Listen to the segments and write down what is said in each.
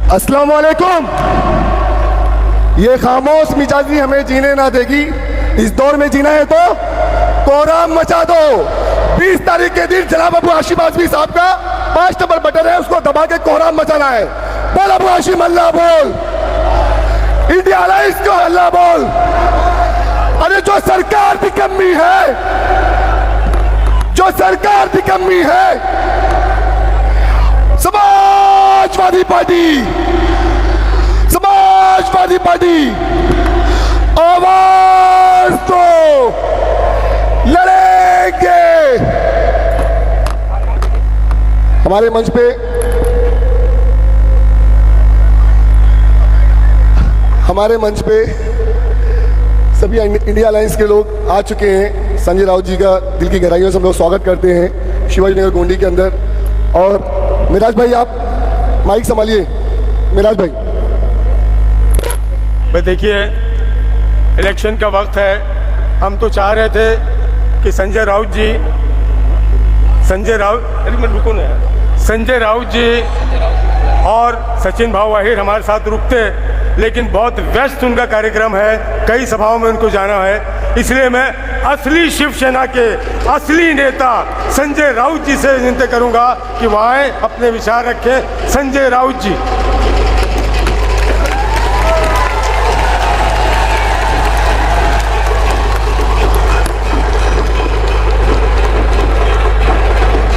अस्सलाम वालेकुम। ये खामोश मिजाजी हमें जीने ना देगी। इस दौर में जीना है तो कोहराम मचा दो। 20 तारीख के दिन जनाब अबू हाशिम आजमी साहब का 5 नंबर बटन है, उसको दबा के कोहराम मचाना है। बोल अबू हाशिम अल्लाह बोल, इंडिया अलायंस को अल्लाह बोल। अरे जो सरकार की कमी है, जो सरकार की कमी है, समाजवादी पार्टी, समाजवादी पार्टी आवाज तो लड़ेंगे। हमारे मंच पे सभी इंडिया अलायंस के लोग आ चुके हैं। संजय राउत जी का दिल की गहराइयों से हम लोग स्वागत करते हैं शिवाजी नगर गोंडी के अंदर। और मिराज भाई आप माइक संभालिए। मिराज भाई देखिए, इलेक्शन का वक्त है। हम तो चाह रहे थे कि संजय राउत जी और सचिन भाऊ आहिर हमारे साथ रुकते, लेकिन बहुत व्यस्त उनका कार्यक्रम है, कई सभाओं में उनको जाना है। इसलिए मैं असली शिवसेना के असली नेता संजय राउत जी से विनती करूंगा कि वहाँ आए, अपने विचार रखें। संजय राउत जी।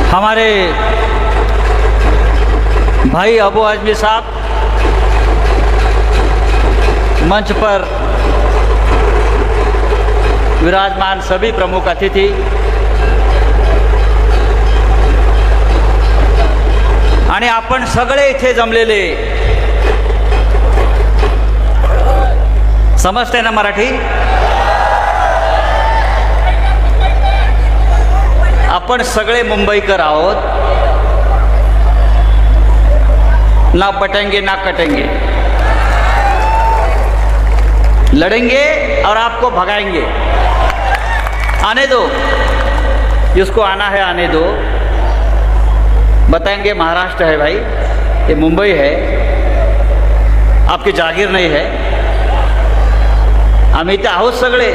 हमारे भाई अबू आजमी साहब मंच पर विराजमान, सभी प्रमुख अतिथि, आणि आपण सगळे इथे जमलेले, समजते ना मराठी? आपण सगळे मुंबईकर आहोत, ना बटेंगे ना कटेंगे, लड़ेंगे और आपको भगाएंगे। आने दो, जिसको आना है आने दो। बताएंगे महाराष्ट्र है भाई, ये मुंबई है, आपकी जागीर नहीं है। आम्ही इथे आहोत सगळे।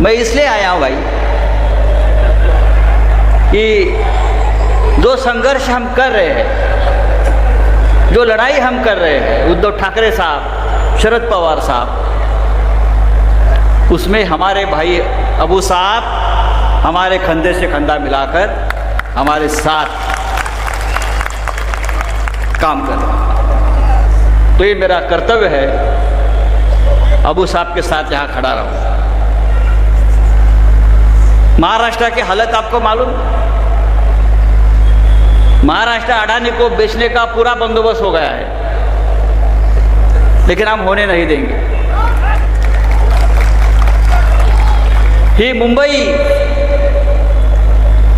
मैं इसलिए आया हूँ भाई कि जो संघर्ष हम कर रहे हैं, जो लड़ाई हम कर रहे हैं, उद्धव ठाकरे साहब, शरद पवार साहब, उसमें हमारे भाई अबू साहब हमारे कंधे से कंधा मिलाकर हमारे साथ काम कर रहे हैं। तो ये मेरा कर्तव्य है, अबू साहब के साथ यहाँ खड़ा रहूं। महाराष्ट्र की हालत आपको मालूम? महाराष्ट्र अडानी को बेचने का पूरा बंदोबस्त हो गया है, लेकिन हम होने नहीं देंगे। ही मुंबई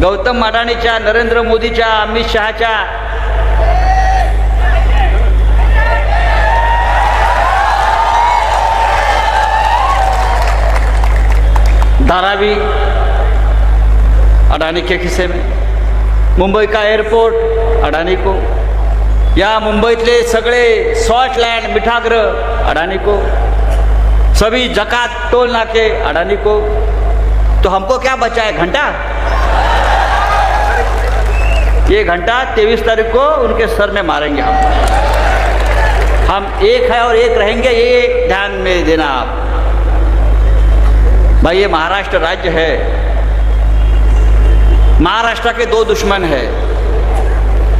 गौतम अडानीच्या, नरेंद्र मोदीच्या, अमित शहाच्या धारावी अडानी के खिस्से में, मुंबई का एयरपोर्ट अडानी को, या मुंबईतले सगळे सॉल्ट लैंड, मिठागृह अडानी को, सभी जकात टोल नाके अडानी को। तो हमको क्या बचा है? घंटा। ये घंटा 23 तारीख को उनके सर में मारेंगे हम एक है और एक रहेंगे, ये ध्यान में देना आप भाई। ये महाराष्ट्र राज्य है, महाराष्ट्र के दो दुश्मन हैं,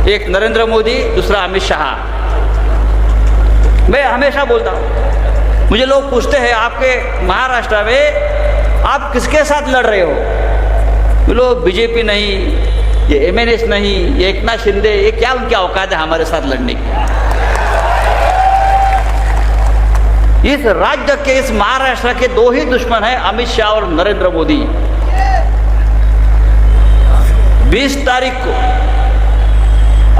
एक नरेंद्र मोदी, दूसरा अमित शाह। मैं हमेशा बोलता हूँ, मुझे लोग पूछते हैं आपके महाराष्ट्र में आप किसके साथ लड़ रहे हो? बोलो बीजेपी नहीं, ये एमएनएस नहीं, ये एकनाथ शिंदे, ये क्या उनकी औकात है हमारे साथ लड़ने की? इस राज्य के, इस महाराष्ट्र के दो ही दुश्मन हैं, अमित शाह और नरेंद्र मोदी। 20 तारीख को,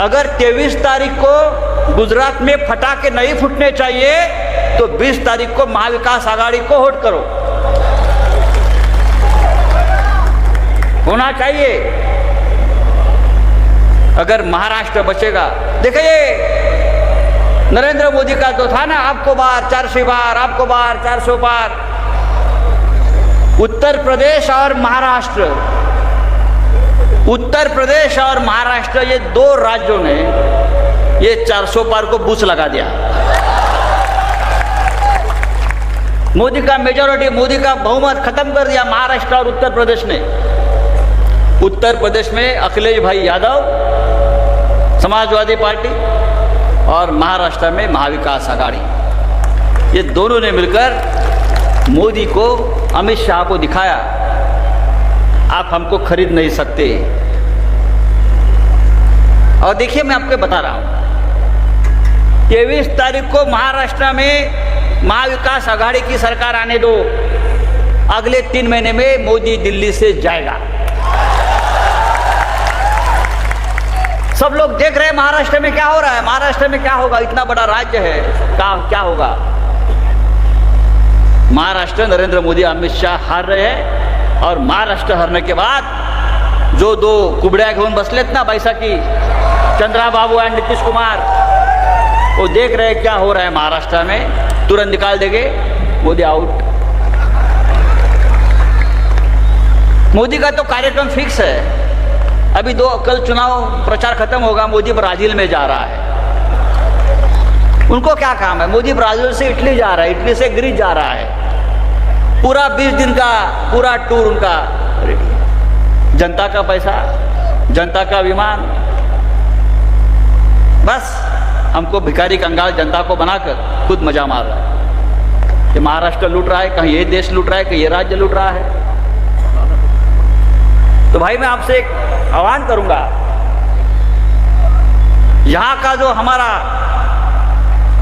अगर 23 तारीख को गुजरात में फटाके नहीं फूटने चाहिए तो 20 तारीख को महाविकास आघाड़ी को वोट करो, होना चाहिए। अगर महाराष्ट्र बचेगा, देखिए नरेंद्र मोदी का जो था ना, आपको बार 400 बार, आपको बार 400 बार, उत्तर प्रदेश और महाराष्ट्र, उत्तर प्रदेश और महाराष्ट्र, ये दो राज्यों ने ये 400 पार को बूच लगा दिया। मोदी का मेजॉरिटी, मोदी का बहुमत खत्म कर दिया महाराष्ट्र और उत्तर प्रदेश ने। उत्तर प्रदेश में अखिलेश भाई यादव समाजवादी पार्टी और महाराष्ट्र में महाविकास आघाड़ी, ये दोनों ने मिलकर मोदी को, अमित शाह को दिखाया आप हमको खरीद नहीं सकते। और देखिए मैं आपको बता रहा हूं, 23 तारीख को महाराष्ट्र में महाविकास आघाड़ी की सरकार आने दो, अगले 3 महीने में मोदी दिल्ली से जाएगा। सब लोग देख रहे हैं महाराष्ट्र में क्या हो रहा है, महाराष्ट्र में क्या होगा, इतना बड़ा राज्य है, क्या होगा। महाराष्ट्र नरेंद्र मोदी अमित शाह हार रहे हैं, और महाराष्ट्र हारने के बाद जो दो कुबड्या घेऊन बसलेत ना बैसाखी, चंद्राबाबू और नीतीश कुमार, वो देख रहे हैं क्या हो रहा है महाराष्ट्र में, तुरंत निकाल देंगे मोदी आउट। मोदी का तो कार्यक्रम फिक्स है। अभी कल चुनाव प्रचार खत्म होगा, मोदी ब्राजील में जा रहा है। उनको क्या काम है, मोदी ब्राजील से इटली जा रहा है, इटली से ग्रीस जा रहा है, पूरा 20 दिन का पूरा टूर उनका रेडी है। जनता का पैसा, जनता का विमान, बस हमको भिखारी कंगाल जनता को बनाकर खुद मजा मार रहा है। कि महाराष्ट्र लूट रहा है, कहीं ये देश लूट रहा है, कहीं ये राज्य लूट रहा है। तो भाई मैं आपसे एक आह्वान करूंगा, यहाँ का जो हमारा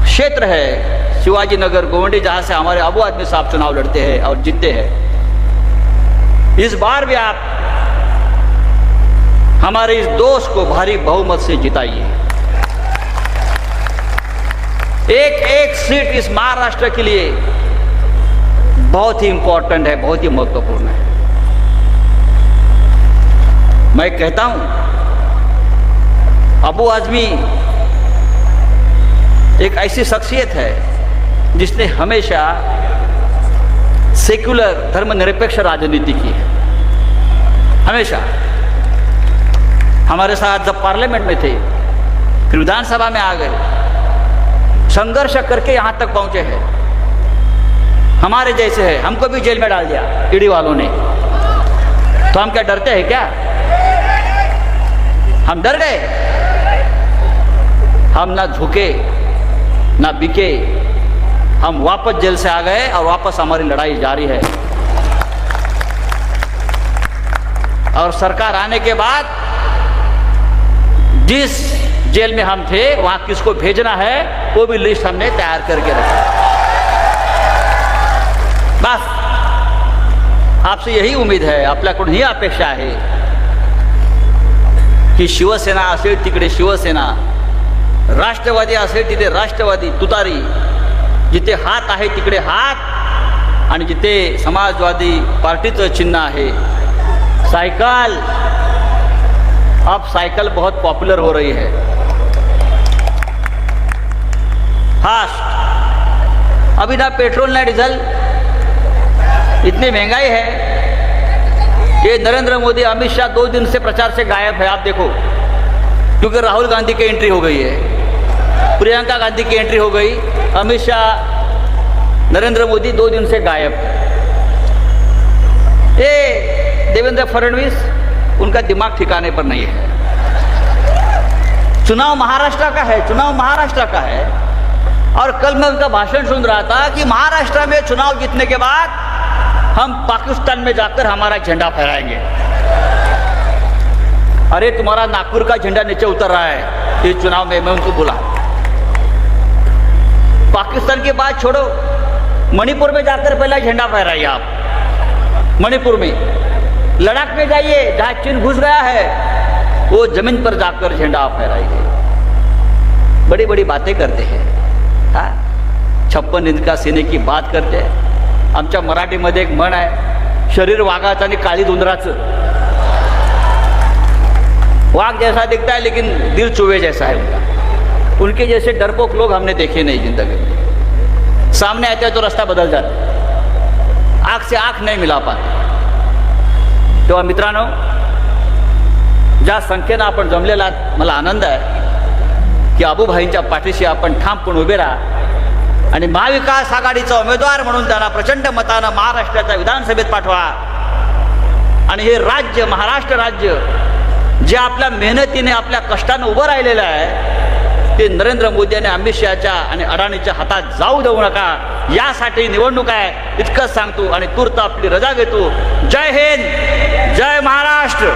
क्षेत्र है शिवाजी नगर गोवंडी, जहां से हमारे अबू आदमी साहब चुनाव लड़ते हैं और जीतते हैं, इस बार भी आप हमारे इस दोस्त को भारी बहुमत से जिताइए। एक एक सीट इस महाराष्ट्र के लिए बहुत ही इंपॉर्टेंट है, बहुत ही महत्वपूर्ण है। मैं कहता हूं अबू आजमी एक ऐसी शख्सियत है जिसने हमेशा सेक्युलर धर्मनिरपेक्ष राजनीति की है। हमेशा हमारे साथ जब पार्लियामेंट में थे, फिर विधानसभा में आ गए, संघर्ष करके यहां तक पहुंचे हैं। हमारे जैसे है, हमको भी जेल में डाल दिया ईडी वालों ने, तो हम क्या डरते हैं क्या? हम डर गए? हम ना झुके ना बिके, हम वापस जेल से आ गए और वापस हमारी लड़ाई जारी है। और सरकार आने के बाद जिस जेल में हम थे वहां किसको भेजना है वो भी लिस्ट हमने तैयार करके रखा। बस आपसे यही उम्मीद है, आपल्याकडून ही अपेक्षा आहे की शिवसेना असेल तिकडे शिवसेना, राष्ट्रवादी असेल तिथे राष्ट्रवादी तुतारी, जिथे हात आहे तिकडे हात, आणि जिथे समाजवादी पार्टीचं चिन्ह आहे साइकिल। अब साइकिल बहुत पॉपुलर हो रही है। फास्ट, अभी ना पेट्रोल ना डीजल, इतनी महंगाई है। ये नरेंद्र मोदी अमित शाह 2 दिन से प्रचार से गायब है, आप देखो, क्योंकि राहुल गांधी की एंट्री हो गई है, प्रियंका गांधी की एंट्री हो गई, अमित शाह, नरेंद्र मोदी 2 दिन से गायब। ये देवेंद्र फडणवीस, उनका दिमाग ठिकाने पर नहीं है। चुनाव महाराष्ट्र का है, चुनाव महाराष्ट्र का है। और कल मैं उनका भाषण सुन रहा था कि महाराष्ट्र में चुनाव जीतने के बाद हम पाकिस्तान में जाकर हमारा झंडा फहराएंगे। अरे तुम्हारा नागपुर का झंडा नीचे उतर रहा है इस चुनाव में, मैं उनको बोला। पाकिस्तान की बात छोड़ो, मणिपुर में जाकर पहला झंडा फहराइए आप। मणिपुर में, लद्दाख में जाइए जहां चीन घुस गया है, वो जमीन पर जाकर झंडा फहराइए। बड़ी बड़ी बातें करते हैं, 56 इंच का सीने की बात करते हैं। आमच्या मराठीमध्ये एक म्हण आहे, शरीर वाघाचं आणि काळी धुंदराचं। वाघ जैसा दिखता है लेकिन दिल चूहे जैसा है उनका। उनके जैसे डरपोक लोग हमने देखे नहीं जिंदगी में। सामने आते हैं तो रास्ता बदल जाता, आंख से आंख नहीं मिला पाते। तेव्हा मित्रांनो, ज्या संख्येनं आपण जमलेला मला आनंद आहे की आबूभाईंच्या पाठीशी आपण ठामपणे उभे राहा आणि महाविकास आघाडीचा उमेदवार म्हणून त्यांना प्रचंड मतानं महाराष्ट्राच्या विधानसभेत पाठवा आणि हे राज्य, महाराष्ट्र राज्य जे आपल्या मेहनतीने, आपल्या कष्टानं उभं राहिलेलं आहे, ते नरेंद्र मोदी आणि अमित शहाच्या आणि अडाणीच्या हातात जाऊ देऊ नका. यासाठी निवडणूक आहे इतकंच सांगतो आणि तूर्त आपली रजा घेतो. जय हिंद, जय महाराष्ट्र.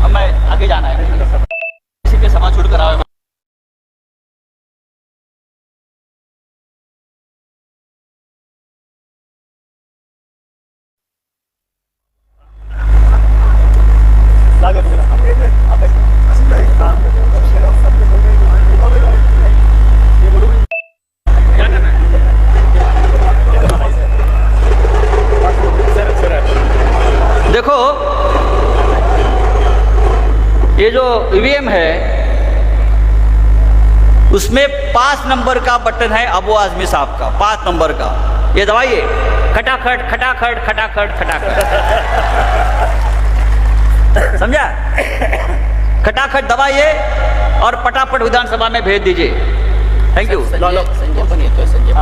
हमें आगे जाना है, किसी के समाज छूट कर देखो, ये जो ईवीएम है उसमें 5 नंबर का बटन है अबू आजमी साहब का, 5 नंबर का. ये दबाइए, खटाखट खटाखट खटाखट खटाखट. समझा? खटाखट दबाइए और फटाफट विधानसभा में भेज दीजिए. Thank you. संजय पण येतोय. संजय